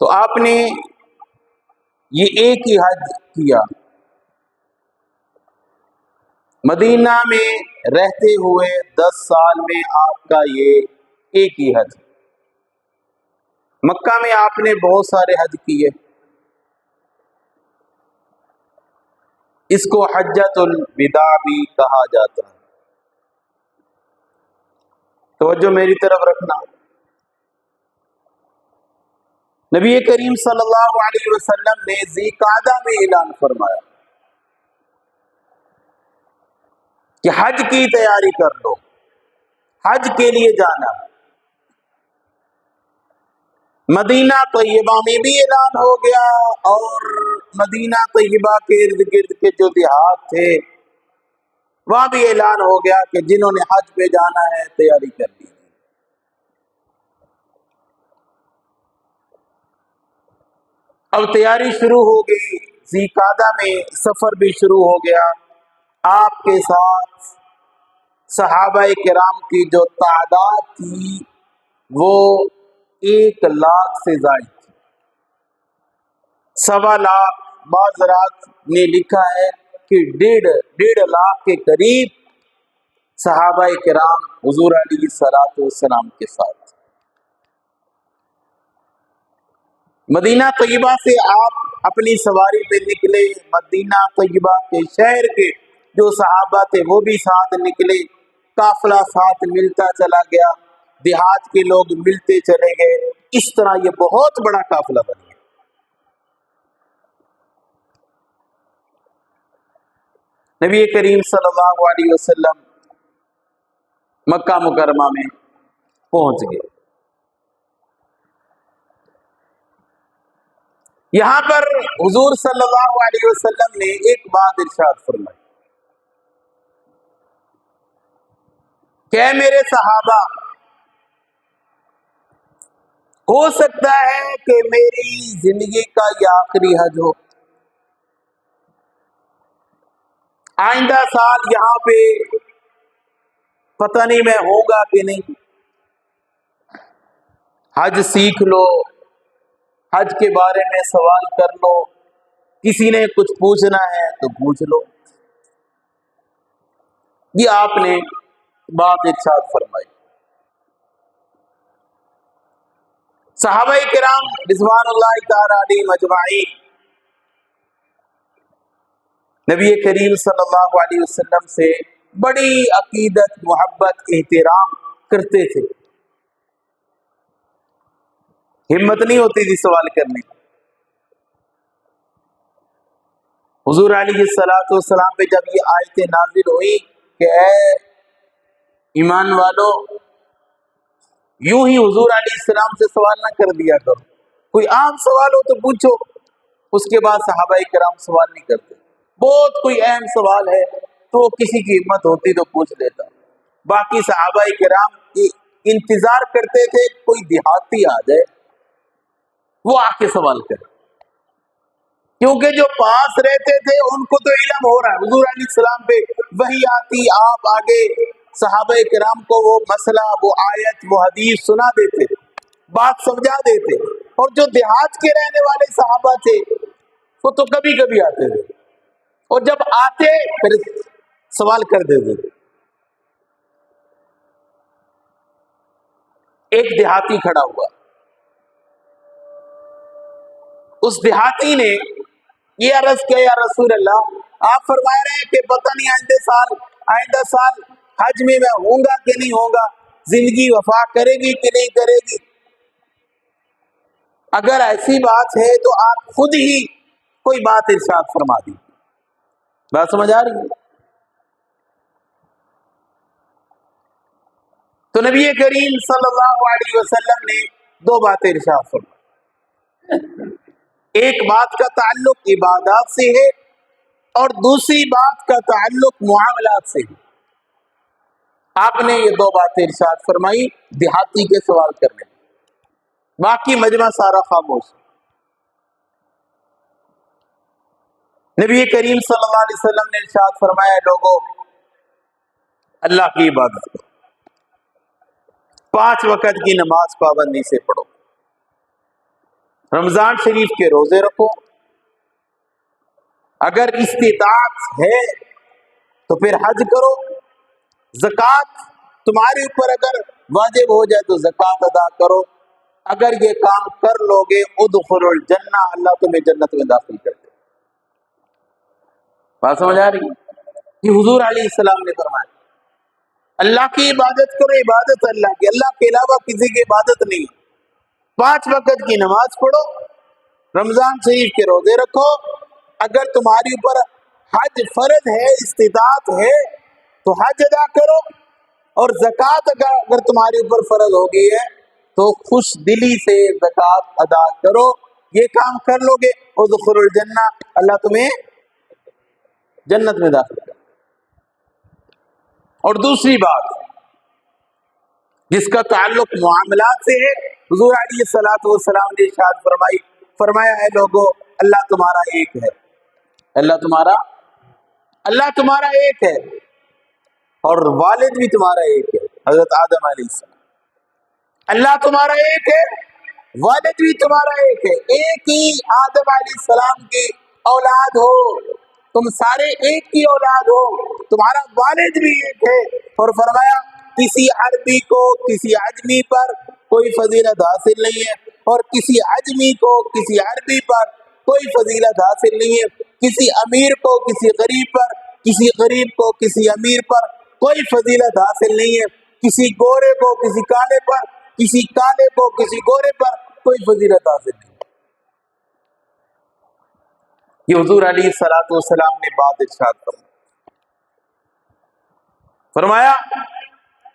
تو آپ نے یہ ایک ہی حج کیا، مدینہ میں رہتے ہوئے 10 سال میں آپ کا یہ ایک ہی حج۔ مکہ میں آپ نے بہت سارے حج کیے، اس کو حجۃ الوداع بھی کہا جاتا ہے۔ توجہ میری طرف رکھنا، نبی کریم صلی اللہ علیہ وسلم نے ذی القعدہ میں اعلان فرمایا کہ حج کی تیاری کر لو، حج کے لیے جانا۔ مدینہ طیبہ میں بھی اعلان ہو گیا، اور مدینہ طیبہ کے ارد گرد کے جو دیہات تھے وہاں بھی اعلان ہو گیا کہ جنہوں نے حج پہ جانا ہے تیاری کر لی۔ اب تیاری شروع ہو گئی، ذی القعدہ میں سفر بھی شروع ہو گیا۔ آپ کے ساتھ صحابہ کرام کی جو تعداد تھی وہ 1,00,000 سے زائد تھی، 1.25 لاکھ، بعض رات نے لکھا ہے کہ 1.5 لاکھ کے قریب صحابہ کرام حضور علیہ الصلوۃ والسلام کے ساتھ۔ مدینہ طیبہ سے آپ اپنی سواری پہ نکلے، مدینہ طیبہ کے شہر کے جو صحابہ تھے وہ بھی ساتھ نکلے، قافلہ ساتھ ملتا چلا گیا، دیہات کے لوگ ملتے چلے گئے، اس طرح یہ بہت بڑا قافلہ بن گیا۔ نبی کریم صلی اللہ علیہ وسلم مکہ مکرمہ میں پہنچ گئے۔ یہاں پر حضور صلی اللہ علیہ وسلم نے ایک بات ارشاد فرمائی کہ اے میرے صحابہ، ہو سکتا ہے کہ میری زندگی کا یہ آخری حج ہو، آئندہ سال یہاں پہ پتہ نہیں میں ہوں گا کہ نہیں، حج سیکھ لو، حج کے بارے میں سوال کر لو، کسی نے کچھ پوچھنا ہے تو پوچھ لو۔ یہ آپ نے بات ارشاد فرمائی۔ صحابہ کرام رضوان اللہ تعالی علیہم اجمعین نبی کریم صلی اللہ علیہ وسلم سے بڑی عقیدت، محبت، احترام کرتے تھے، ہمت نہیں ہوتی تھی سوال کرنے کی۔ حضور علیہ الصلوۃ والسلام پہ جب یہ آیتیں نازل ہوئی کہ اے ایمان والو، یوں ہی حضور علیہ السلام سے سوال نہ کر دیا کرو، کوئی عام سوال ہو تو پوچھو، اس کے بعد صحابہ کرام سوال نہیں کرتے۔ بہت کوئی اہم سوال ہے تو کسی کی ہمت ہوتی تو پوچھ لیتا، باقی صحابہ کرام انتظار کرتے تھے کوئی دیہاتی آ جائے وہ آ کے سوال کرے، کیونکہ جو پاس رہتے تھے ان کو تو علم ہو رہا ہے، حضور علیہ السلام پہ وحی آتی، آپ آگے صحابہ کرام کو وہ مسئلہ، وہ آیت، وہ حدیث سنا دیتے، بات سمجھا دیتے، اور جو دیہات کے رہنے والے صحابہ تھے وہ تو کبھی کبھی آتے تھے، اور جب آتے پھر سوال کر دیتے تھے۔ ایک دیہاتی کھڑا ہوا، اس دیہاتی نے یہ عرض کیا یا رسول اللہ، آپ فرما رہے ہیں کہ پتہ نہیں آئندہ سال حج میں ہوں گا کہ نہیں ہوں گا، زندگی وفا کرے گی کہ نہیں کرے گی، اگر ایسی بات ہے تو آپ خود ہی کوئی بات ارشاد فرما دی۔ بات سمجھ آ رہی ہے؟ تو نبی کریم صلی اللہ علیہ وسلم نے 2 باتیں ارشاد فرمائی، ایک بات کا تعلق عبادات سے ہے اور دوسری بات کا تعلق معاملات سے ہے۔ آپ نے یہ 2 باتیں ارشاد فرمائی دیہاتی کے سوال کرنے، باقی مجمع سارا خاموش۔ نبی کریم صلی اللہ علیہ وسلم نے ارشاد فرمایا، لوگوں اللہ کی عبادت کرو، 5 وقت کی نماز پابندی سے پڑھو، رمضان شریف کے روزے رکھو، اگر استطاعت ہے تو پھر حج کرو، زکوٰۃ تمہارے اوپر اگر واجب ہو جائے تو زکوٰۃ ادا کرو، اگر یہ کام کر لو گے ادخلوا الجنہ، اللہ تمہیں جنت میں داخل کر دے۔ بات سمجھ آ رہی ہے؟ یہ حضور علیہ السلام نے فرمایا اللہ کی عبادت کرو، عبادت اللہ کی، اللہ کے علاوہ کسی کی عبادت نہیں، 5 وقت کی نماز پڑھو، رمضان شریف کے روزے رکھو، اگر تمہاری اوپر حج فرض ہے، استطاعت ہے تو حج ادا کرو، اور زکوٰۃ اگر تمہارے اوپر فرض ہو گئی ہے تو خوش دلی سے زکوٰۃ ادا کرو، یہ کام کر لو گے ادخلوا الجنہ، اللہ تمہیں جنت میں داخل کرے۔ اور دوسری بات جس کا تعلق معاملات سے ہے، حضور علیہ السلام نے ارشاد فرمایا ہے لوگوں، اللہ تمہارا ایک ہے، اللہ تمہارا ایک ہے، اور والد بھی تمہارا ایک ہے، حضرت آدم علیہ السلام، اللہ تمہارا ایک ہے، والد بھی تمہارا ایک ہے، ایک ہی آدم علیہ السلام کی اولاد ہو، تم سارے ایک کی اولاد ہو، تمہارا والد بھی ایک ہے، اور فرمایا کسی عربی کو کسی عجمی پر کوئی فضیلت حاصل نہیں ہے، اور کسی عجمی کو کسی عربی پر کوئی فضیلت حاصل نہیں ہے، کسی امیر کو کسی غریب پر، کسی غریب کو کسی امیر پر کوئی فضیلت حاصل نہیں ہے، کسی گورے کو کسی کالے پر، کسی کالے کو کسی گورے پر کوئی فضیلت حاصل نہیں ہے۔ یہ حضور علیہ السلام نے بات ارشاد فرمایا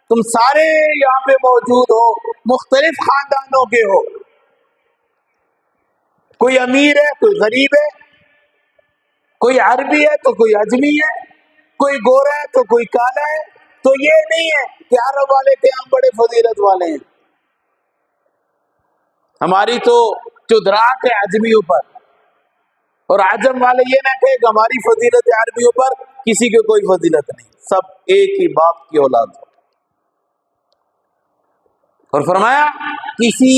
تم سارے یہاں پہ موجود ہو، مختلف خاندانوں کے ہو، کوئی امیر ہے، کوئی غریب ہے، کوئی عربی ہے تو کوئی عجمی ہے، کوئی گورا ہے تو کوئی کالا ہے، تو یہ نہیں ہے کہ عرب والے کے ہم بڑے فضیلت والے ہیں، ہماری تو چدراک ہے عجمیوں پر، اور عجم والے یہ نہ کہے کہ ہماری فضیلت ہے عربیوں پر، کسی کی کوئی فضیلت نہیں، سب ایک ہی باپ کی اولاد ہو۔ اور فرمایا کسی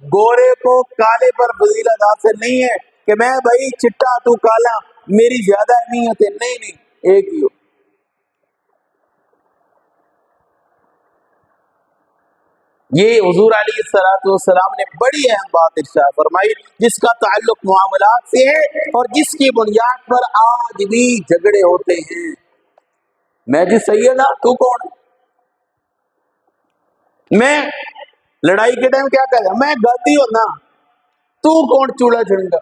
گورے کو کالے پر فضیلت حاصل نہیں ہے کہ میں بھائی چٹا تو کالا، میری زیادہ اہمیت ہے، نہیں، ایک ہی ہو۔ یہ حضور علیہ السلام نے بڑی اہم بات ارشاد فرمائی، جس کا تعلق معاملات سے ہے، اور جس کی بنیاد پر آج بھی جھگڑے ہوتے ہیں۔ میں جی سید ہوں، تو کون ہے؟ میں لڑائی کے ٹائم کیا کہتا میں غلطی ہوں نا، تو کون چولہا جھنڈا؟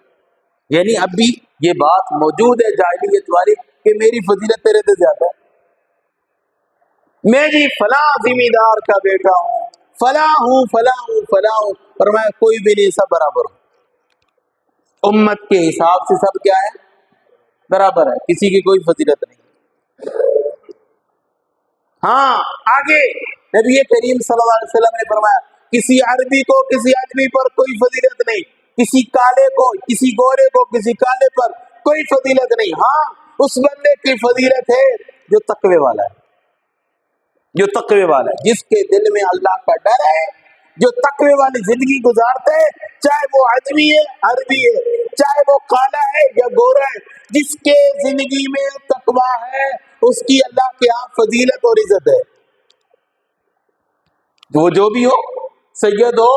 یعنی اب بھی یہ بات موجود ہے جاہلیت والی کہ میری فضیلت تیرے سے زیادہ ہے، میں جی فلاں ذمہ دار کا بیٹا ہوں، فلاں ہوں، فرمایا کوئی بھی نہیں، سب برابر ہو، امت کے حساب سے سب کیا ہے؟ برابر ہے، کسی کی کوئی فضیلت نہیں۔ ہاں آگے نبی کریم صلی اللہ علیہ وسلم نے فرمایا کسی عربی کو کسی عجمی پر کوئی فضیلت نہیں، کسی کالے کو کسی گورے کو کسی کالے پر کوئی فضیلت نہیں، ہاں اس بندے کی فضیلت ہے جو تقوی والا ہے، جو تقوی والا ہے، جس کے دل میں اللہ کا ڈر ہے، جو تقوی والی زندگی گزارتا ہے، چاہے وہ عجمی ہے عربی ہے، چاہے وہ کالا ہے یا گورا ہے، جس کے زندگی میں تقوی ہے اس کی اللہ کے ہاں فضیلت اور عزت ہے، وہ جو بھی ہو، سید ہو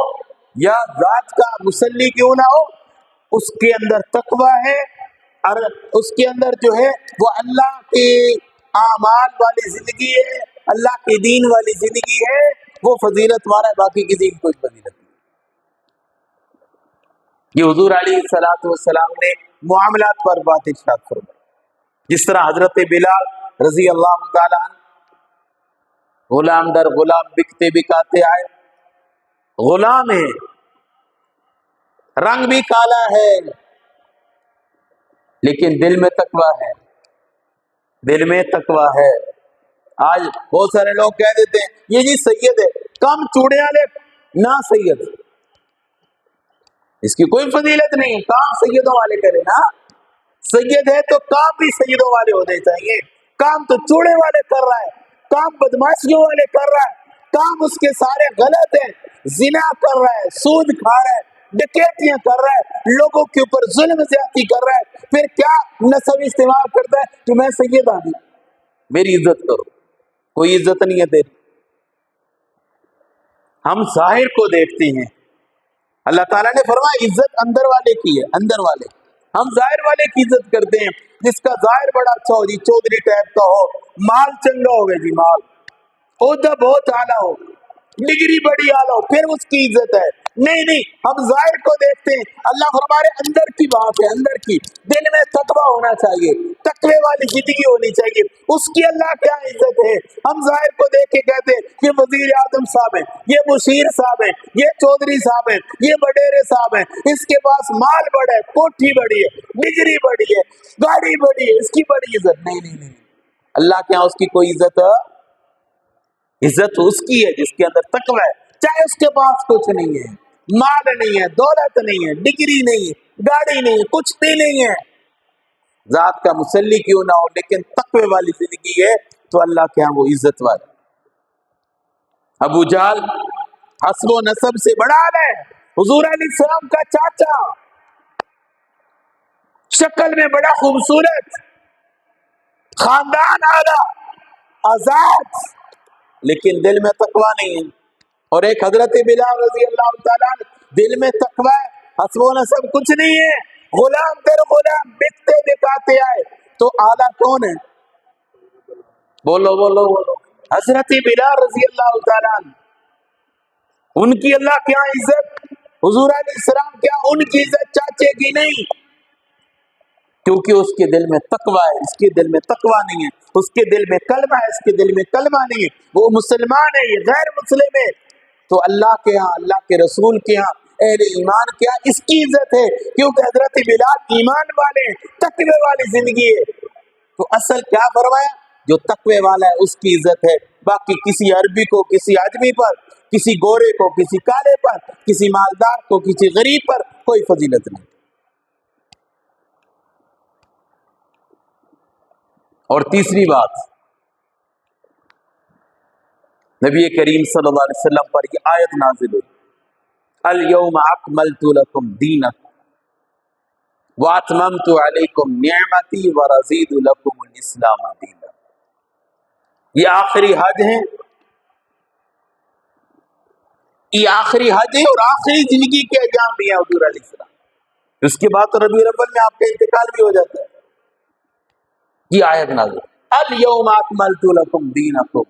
یا ذات کا مصلی کیوں نہ ہو، اس کے اندر تقوی ہے، اور اس کے اندر جو ہے وہ اللہ کے اعمال والی زندگی ہے، اللہ کے دین والی زندگی ہے، وہ فضیلت والا ہے، باقی کسی کی کوئی فضیلت نہیں۔ یہ حضور علیہ السلام نے معاملات پر بات ارشاد فرمائی، جس طرح حضرت بلال رضی اللہ تعالیٰ عنہ غلام در غلام بکتے بکاتے آئے، غلام ہے، رنگ بھی کالا ہے لیکن دل میں تقوی ہے، دل میں تقوی ہے۔ آج بہت سارے لوگ کہہ دیتے ہیں یہ جی سید ہے، کم چوڑے والے نہ سید، اس کی کوئی فضیلت نہیں، کام سیدوں والے کرے نا، سید ہے تو کام بھی سیدوں والے ہونے چاہیے، کام تو چوڑے والے کر رہا ہے، کام بدماشیوں والے کر رہا ہے، کام اس کے سارے غلط ہیں، زنا کر رہا ہے، سود کھا رہا ہے، ڈکیتیاں کر رہا ہے، لوگوں کے اوپر ظلم زیادتی کر رہا ہے، پھر کیا نسب استعمال کرتا ہے کہ میں سید آدمی، میری عزت کرو. کوئی عزت نہیں ہے تیری. ہم ظاہر کو دیکھتے ہیں. اللہ تعالیٰ نے فرمایا عزت اندر والے کی ہے، اندر والے. ہم ظاہر والے کی عزت کرتے ہیں، جس کا ظاہر بڑا اچھا ہو جی، چودھری ٹائپ کا ہو، مال چنگا ہو گیا جی، مال عہدہ بہت اعلیٰ ہو، ڈگری بڑی اعلیٰ ہو، پھر اس کی عزت ہے. نہیں نہیں، ہم ظاہر کو دیکھتے ہیں. اللہ ہمارے اندر کی بات ہے، اندر کی. دل میں تقویٰ ہونا چاہیے، تقوی والی زندگی ہونی چاہیے، اس کی اللہ کیا عزت ہے. ہم ظاہر کو دیکھ کے کہتے ہیں یہ وزیر اعظم صاحب ہیں، یہ مشیر صاحب ہیں، یہ چودھری صاحب ہیں، یہ وڈیرے صاحب ہیں، اس کے پاس مال بڑا ہے، کوٹھی بڑی ہے، ڈگری بڑی ہے، گاڑی بڑی ہے، اس کی بڑی عزت. نہیں نہیں نہیں، اللہ کے یہاں اس کی کوئی عزت ہے. عزت اس کی ہے جس کے اندر تقوی ہے، چاہے اس کے پاس کچھ نہیں ہے، مال نہیں ہے، دولت نہیں ہے، ڈگری نہیں ہے، گاڑی نہیں ہے، کچھ بھی نہیں ہے، ذات کا مسلی کیوں نہ ہو، لیکن تقوی والی زندگی ہے تو اللہ کے ہاں وہ عزت والا. ابو جہل حسب و نسب سے بڑا ہے، حضور علیہ السلام کا چاچا، شکل میں بڑا خوبصورت، خاندان اعلیٰ، آزاد، لیکن دل میں تقویٰ نہیں ہے. اور ایک حضرت بلال رضی اللہ تعالیٰ عنہ، دل میں تقویٰ ہے، حسب و نسب کچھ نہیں ہے، غلام در غلام بکتے بکاتے آئے، تو اعلیٰ کون ہے؟ بولو بولو بولو. حضرت بلال رضی اللہ تعالیٰ عنہ، ان کی اللہ کیا عزت، حضور علیہ السلام کیا ان کی عزت چاچے کی نہیں، کیونکہ اس کے دل میں تقویٰ ہے، اس کے دل میں تقویٰ نہیں ہے، اس کے دل میں کلمہ ہے، اس کے دل میں کلمہ نہیں ہے، وہ مسلمان ہے، یہ غیر مسلم ہے. تو اللہ کے ہاں، اللہ کے رسول کے ہاں، اہل ایمان کے ہاں اس کی عزت ہے، کیونکہ حضرت بلال ایمان والے ہیں، تقوی والی زندگی ہے. تو اصل کیا فرمایا، جو تقوی والا ہے اس کی عزت ہے. باقی کسی عربی کو، کسی آدمی پر، کسی گورے کو، کسی کالے پر، کسی مالدار کو، کسی غریب پر کوئی فضیلت نہیں. اور تیسری بات، نبی کریم صلی اللہ علیہ وسلم پر یہ آیت نازل ہوئی، الیوم اکملت لکم دینکم واتممت علیکم نعمتی ورضیت لکم الاسلام دینا. یہ آخری حج ہے، یہ آخری حج ہے اور آخری زندگی کے ایام بھی ہیں حضور علیہ السلام. اس کے بعد تو ربیع الاول میں آپ کا انتقال بھی ہو جاتا ہے. یہ آیت نازل، الیوم اکملت لکم دینکم.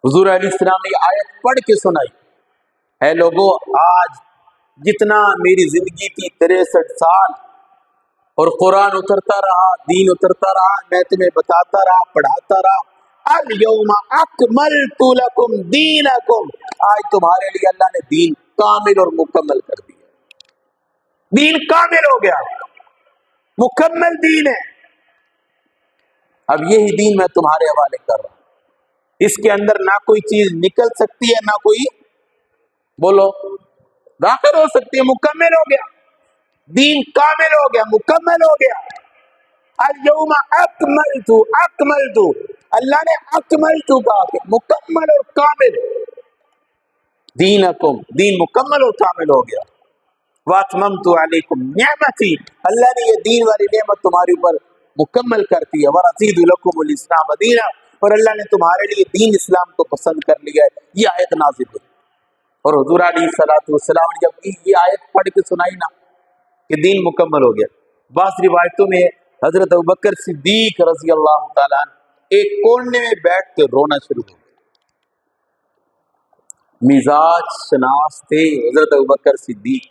حضور علیہ السلام نے یہ آیت پڑھ کے سنائی، اے لوگوں، آج جتنا میری زندگی تھی 63 سال، اور قرآن اترتا رہا، دین اترتا رہا، میں تمہیں بتاتا رہا، پڑھاتا رہا. الیوم اکملت لکم دینکم، آج تمہارے لیے اللہ نے دین کامل اور مکمل کر دیا. دین کامل ہو گیا، مکمل دین ہے. اب یہی دین میں تمہارے حوالے کر رہا ہوں. اس کے اندر نہ کوئی چیز نکل سکتی ہے، نہ کوئی بولو داخل ہو سکتی ہے. مکمل ہو گیا، دین کامل ہو گیا، مکمل ہو گیا. الیوم اکملت، اکملت، اللہ نے اکملت کہا کہ مکمل اور کامل. دینکم، دین مکمل اور کامل ہو گیا. واتممت علیکم نعمتی، اللہ نے یہ دین والی نعمت تمہارے اوپر مکمل کرتی ہے. ورضیت لکم الاسلام دینا، اور اللہ نے تمہارے لیے دین اسلام کو پسند کر لیا ہے. یہ آیت نازل ہوئی، اور حضور علیہ السلام نے جب یہ آیت پڑھ کے سنائی نا کہ دین مکمل ہو گیا. بعض روایتوں میں حضرت ابوبکر صدیق رضی اللہ تعالیٰ عنہ ایک کونے میں بیٹھ کے رونا شروع ہو گیا. مزاج شناس تھے حضرت ابوبکر صدیق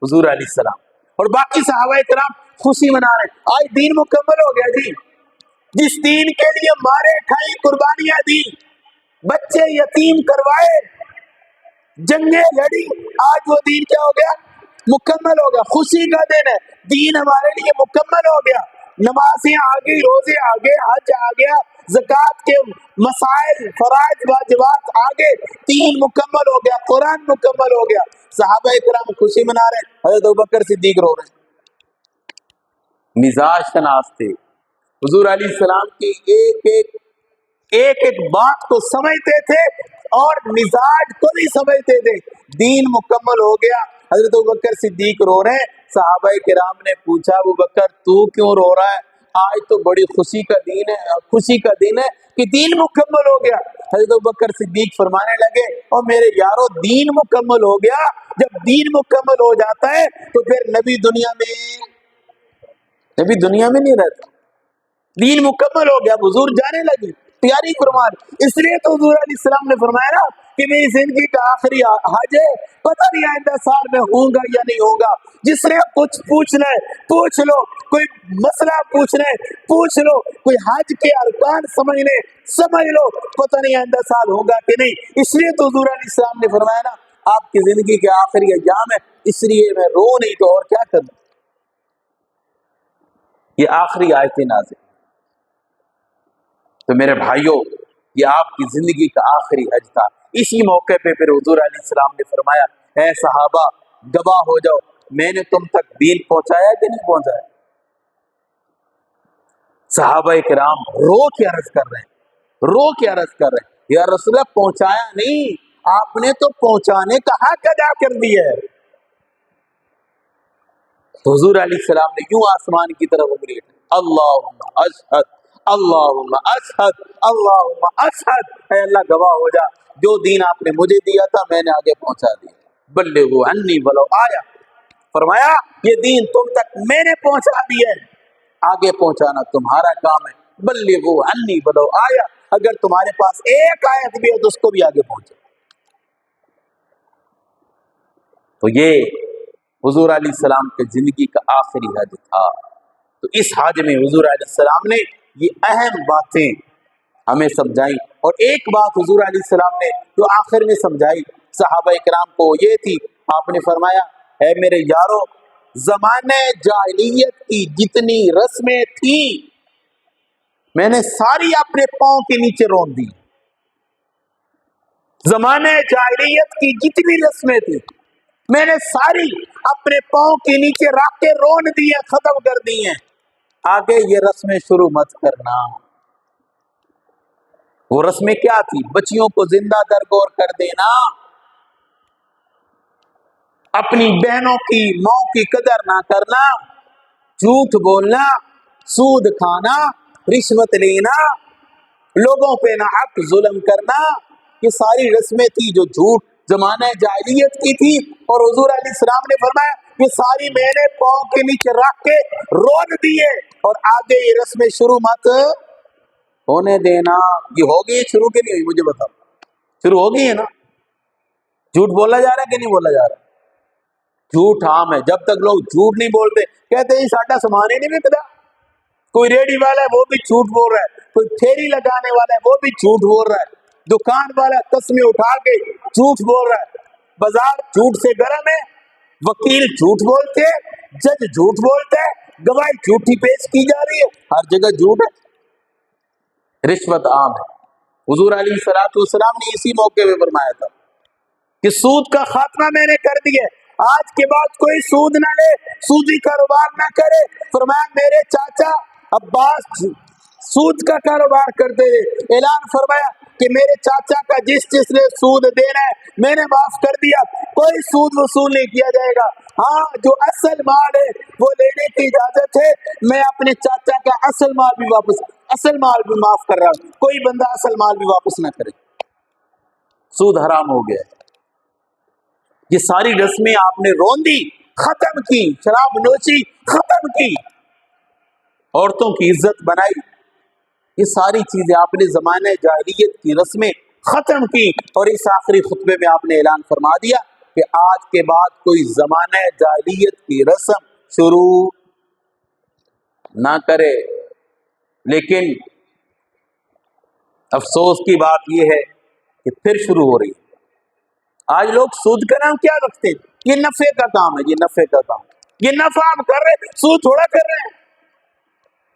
حضور علیہ السلام، اور باقی صحابہ کرام خوشی منا رہے ہیں، آج دین مکمل ہو گیا جی. جس دین کے لیے مارے کھائی، قربانیاں دی، بچے یتیم کروائے، جنگیں لڑی، آج وہ دین کیا ہو گیا، مکمل ہو گیا. خوشی کا دن ہے، دین ہمارے لیے مکمل ہو گیا. نمازیں آ گئی، روزے آ گئے، حج آ گیا، زکوٰۃ کے مسائل، فرائض، واجبات آ گئے، دین مکمل ہو گیا، قرآن مکمل ہو گیا. صحابہ کرام خوشی منا رہے ہیں، حضرت ابوبکر صدیق رو رہے ہیں. مزاج شناس تھے، حضور علیہ السلام کی ایک ایک بات کو سمجھتے تھے اور مزاج کو بھی سمجھتے تھے. دین مکمل ہو گیا، حضرت ابوبکر صدیق رو رہے ہیں. صحابہ کرام نے پوچھا ابوبکر تو کیوں رو رہا ہے؟ آج تو بڑی خوشی کا دن ہے، خوشی کا دن ہے کہ دین مکمل ہو گیا. حضرت ابوبکر صدیق فرمانے لگے اور میرے یارو دین مکمل ہو گیا. جب دین مکمل ہو جاتا ہے تو پھر نبی دنیا میں نہیں رہتا. دین مکمل ہو گیا، حضور جانے لگی تیاری فرمان. اس لیے تو حضور علیہ السلام نے فرمایا نا کہ میری زندگی کا آخری حج ہے، پتہ نہیں آئندہ سال میں ہوں گا یا نہیں ہوگا. جس نے کچھ پوچھنا ہے پوچھ لو، کوئی مسئلہ پوچھنا ہے پوچھ لو، کوئی حج کے ارکان سمجھ لو، پتہ نہیں آئندہ سال ہوگا کہ نہیں. اس لیے تو حضور علیہ السلام نے فرمایا نا آپ کی زندگی کے آخری ایام ہے، اس لیے میں رو نہیں تو اور کیا کروں. یہ آخری آیتیں نازل. تو میرے بھائیوں یہ آپ کی زندگی کا آخری حج تھا. اسی موقع پہ پھر حضور علیہ السلام نے فرمایا اے صحابہ گواہ ہو جاؤ، میں نے تم تک دین پہنچایا کہ نہیں پہنچایا؟ صحابہ کرام رو کے عرض کر رہے ہیں یا رسول اللہ پہنچایا نہیں، آپ نے تو پہنچانے کا حق ادا کر دیا ہے. تو حضور علیہ السلام نے یوں آسمان کی طرف اگلی اللہم اشہد اللہم اشہد اللہم اشہد، اے اللہ گواہ ہو جا جو دین آپ نے مجھے دیا تھا میں نے آگے پہنچا دیا. بلغوا عنی ولو آیا، فرمایا یہ دین تم تک میں نے پہنچا دیا ہے، آگے پہنچانا تمہارا کام ہے. بلغوا عنی ولو آیا، اگر تمہارے پاس ایک آیت بھی ہے تو اس کو بھی آگے پہنچا. تو یہ حضور علیہ السلام کے زندگی کا آخری حج تھا. تو اس حج میں حضور علیہ السلام نے یہ اہم باتیں ہمیں سمجھائی. اور ایک بات حضور علیہ السلام نے جو آخر میں سمجھائی صحابہ کرام کو یہ تھی، آپ نے فرمایا اے میرے یارو زمانے جاہلیت کی جتنی رسمیں تھیں میں نے ساری اپنے پاؤں کے نیچے رون دی. زمانے جاہلیت کی جتنی رسمیں تھیں میں نے ساری اپنے پاؤں کے نیچے رکھ کے رون دی ہیں، ختم کر دی ہیں. آگے یہ رسمیں شروع مت کرنا. وہ رسمیں کیا تھی؟ بچیوں کو زندہ درگور کر دینا، اپنی بہنوں کی ماں کی قدر نہ کرنا، جھوٹ بولنا، سود کھانا، رشوت لینا، لوگوں پہ نہ حق ظلم کرنا. یہ ساری رسمیں تھی جو جھوٹ زمانہ جاہلیت کی تھی. اور حضور علیہ السلام نے فرمایا یہ ساری میں نے پاؤں کے نیچے رکھ کے رون دیے اور آگے یہ رسمیں شروع مت ہونے دینا. یہ ہو گئی شروع کہ نہیں ہوئی؟ مجھے بتاؤ. شروع ہو گئی ہے نا؟ جھوٹ بولا جا رہا ہے کہ نہیں بولا جا رہا؟ جھوٹ عام ہے. جب تک لوگ جھوٹ نہیں بولتے کہتے ہیں ساڈا سامان ہی نہیں بکتا. کوئی ریڑھی والا ہے وہ بھی جھوٹ بول رہا ہے، کوئی ٹھیری لگانے والا ہے وہ بھی جھوٹ بول رہا ہے، دکان والا قسمیں اٹھا کے جھوٹ بول رہا ہے. بازار جھوٹ سے گرم ہے، وکیل جھوٹ بولتے، جج جھوٹ بولتے، گواہی جھوٹی پیش کی جا رہی ہے، ہر جگہ جھوٹ ہے. رشوت عام ہے. حضور علیہ الصلوۃ والسلام نے اسی موقع پہ فرمایا تھا کہ سود کا خاتمہ میں نے کر دیا، آج کے بعد کوئی سود نہ لے، سودی کاروبار نہ کرے. فرمایا میرے چاچا عباس سود کا کاروبار کرتے تھے، اعلان فرمایا کہ میرے چاچا کا جس نے سود دینا ہے میں نے معاف کر دیا، کوئی سود وصول نہیں کیا جائے گا. ہاں جو اصل مال ہے وہ لینے کی اجازت ہے، میں اپنے چاچا کا اصل مال بھی معاف کر رہا ہوں، کوئی بندہ اصل مال بھی واپس نہ کرے. سود حرام ہو گیا. یہ ساری رسمیں آپ نے رون دی، ختم کی. شراب نوشی ختم کی، عورتوں کی عزت بنائی. یہ ساری چیزیں آپ نے زمانہ جاہلیت کی رسمیں ختم کی. اور اس آخری خطبے میں آپ نے اعلان فرما دیا کہ آج کے بعد کوئی زمانہ جاہلیت کی رسم شروع نہ کرے. لیکن افسوس کی بات یہ ہے کہ پھر شروع ہو رہی ہے. آج لوگ سود کا نام کیا رکھتے ہیں؟ یہ نفع کا کام ہے، یہ نفع کا کام، یہ نفع ہم کر رہے ہیں، سود تھوڑا کر رہے ہیں.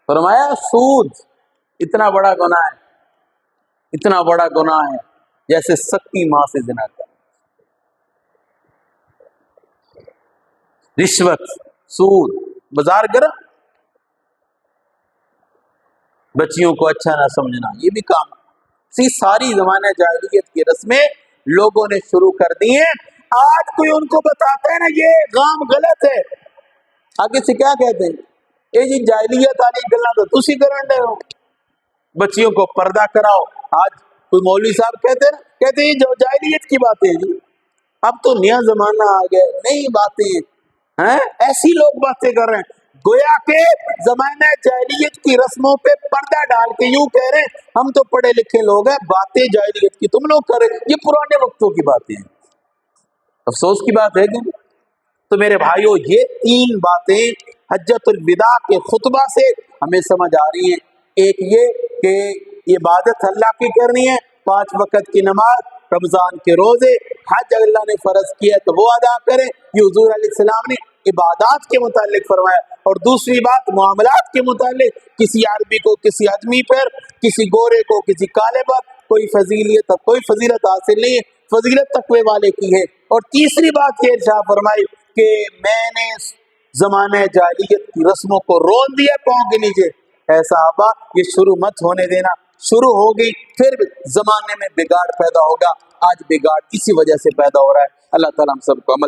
فرمایا سود اتنا بڑا گناہ ہے، اتنا بڑا گناہ ہے جیسے سکی ماں سے زنا کرنا. رشوت، سود، بازار گرم، بچیوں کو اچھا نہ سمجھنا، یہ بھی کام. ساری زمانہ جاہلیت کی رسمیں لوگوں نے شروع کر دی ہیں. آج کوئی ان کو بتاتا ہے نا یہ کام غلط ہے، آگے سے کیا کہتے ہیں، یہ جی جاہلیت والی گلاں تو تسی کرن دے ہو، بچیوں کو پردہ کراؤ۔ آج کوئی مولوی صاحب کہتے ہیں نا، کہتے ہیں یہ جو جاہلیت کی باتیں ہیں جی، اب تو نیا زمانہ آ گیا، نئی باتیں ہیں، ایسی لوگ باتیں کر رہے ہیں گویا کہ زمانہ جاہلیت کی رسموں پہ پردہ ڈال کے یوں کہہ رہے ہیں ہم تو پڑھے لکھے لوگ ہیں، باتیں جاہلیت کی تم لوگ کر رہے، یہ پرانے وقتوں کی باتیں ہیں۔ افسوس کی بات ہے کہ تو میرے بھائیوں یہ تین باتیں حجۃ الوداع کے خطبہ سے ہمیں سمجھ آ رہی ہیں۔ ایک یہ کہ عبادت اللہ کی کرنی ہے، 5 وقت کی نماز، رمضان کے روزے، حج اللہ نے فرض کیا ہے تو وہ ادا کریں، یہ حضور علیہ السلام نے عبادات کے متعلق فرمایا۔ اور دوسری بات معاملات کے متعلق، کسی عربی کو کسی اجمی پر، کسی گورے کو کسی کالے پر کوئی فضیلت حاصل نہیں ہے، فضیلت تقوی والے کی ہے۔ اور تیسری بات یہ ارشاد فرمائی کہ میں نے زمانہ جاہلیت کی رسموں کو رول دیا پاؤں کے نیچے، اے صحابہ یہ شروع مت ہونے دینا، شروع ہوگی پھر زمانے میں بگاڑ پیدا ہوگا، آج بگاڑ اسی وجہ سے پیدا ہو رہا ہے۔ اللہ تعالیٰ ہم سب کو عمل